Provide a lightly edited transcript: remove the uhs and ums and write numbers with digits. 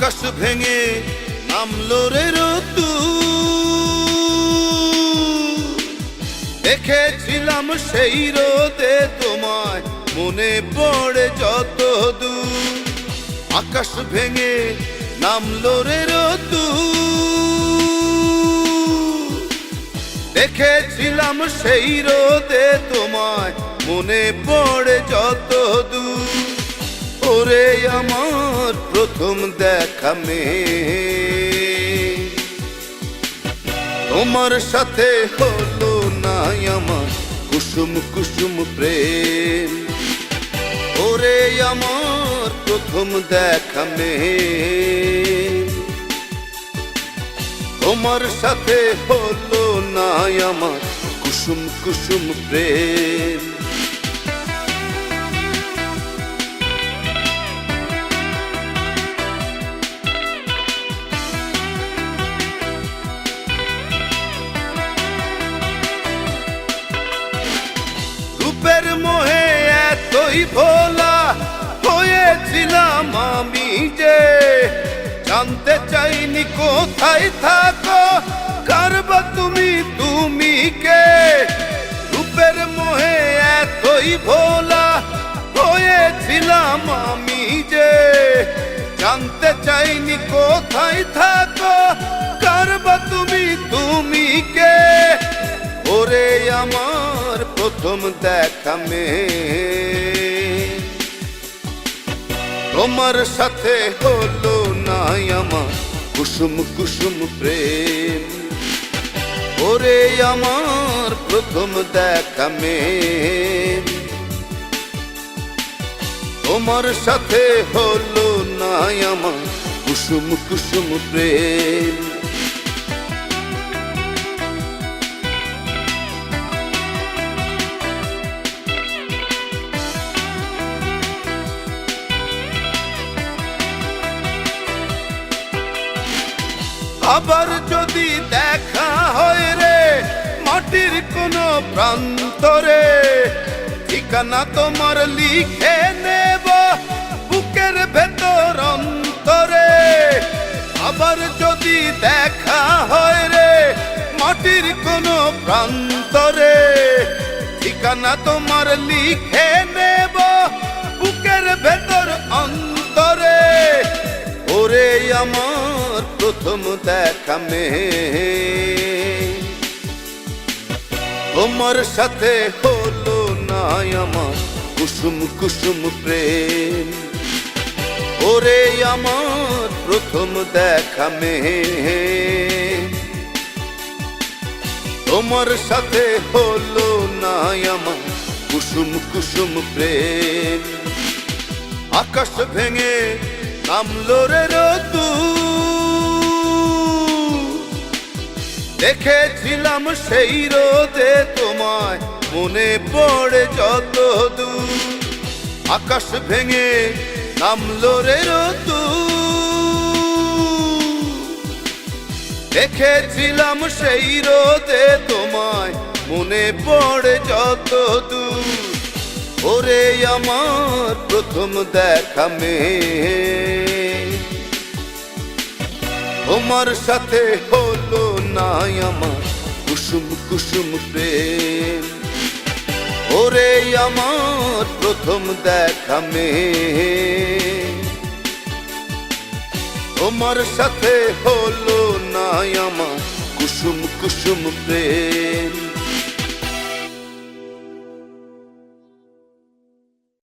আকাশ ভেঙে নামলো রে দেখেছিলাম সেই রোদে তোমায়, মনে পড়ে যত দূর। আকাশ ভেঙে নামলো রে দেখেছিলাম সেই রোদে তোমায়, মনে পড়ে যত দূর। ওরে আমার প্রথম দেখা মেয়ে, তোমার সাথে হলো না আমার কুসুম কুসুম প্রেম। ওরে আমার প্রথম দেখা মেয়ে, তোমার সাথে হলো না আমার কুসুম কুসুম প্রেম। রূপের মোহে এতই ভোলা হয়েছিলাম আমি যে, জানতে চাইনি কোথায় থাকো, কারবা তুমি তুমি কে। রূপের মোহে এতই ভোলা হয়েছিলাম আমি যে, জানতে চাইনি কোথায় থাকো, কারবা তুমি তুমি কে। ওরে আমার প্রথম দেখা মেয়ে, তোমার সাথে হলো না আমার কুসুম কুসুম প্রেম। ওরে আমার প্রথম দেখা মেয়ে, তোমার সাথে হলো না আমার কুসুম কুসুম প্রেম। আবার যদি দেখা হয় রে মাটির কোনো প্রান্তরে, ঠিকানা তোমার লিখে নেব বুকের ভেতর অন্তরে। আবার যদি দেখা হয় রে মাটির কোনো প্রান্তরে, ঠিকানা তোমার লিখে নেব বুকের ভেতর অন্তরে। ওরে আমার প্রথম দেখা মেয়ে, তোমার সাথে হলো না আমার কুসুম কুসুম প্রেম। ওরে আমার প্রথম দেখা মেয়ে, তোমার সাথে হলো না আমার কুসুম কুসুম প্রেম। আকাশ ভেঙে নামলো রে দেখেছিলাম সেই রোদে তোমায়, মনে পড়ে যত দূর। আকাশ ভেঙে নামলো রে দেখেছিলাম সেই রোদে তোমায়, মনে পড়ে যত দূর। ওরে আমার প্রথম দেখা মেয়ে, তোমার সাথে হলো না আমার কুসুম কুসুম প্রেম। ওরে আমার প্রথম দেখা মেয়ে, তোমার সাথে হলো না আমার কুসুম কুসুম প্রেম।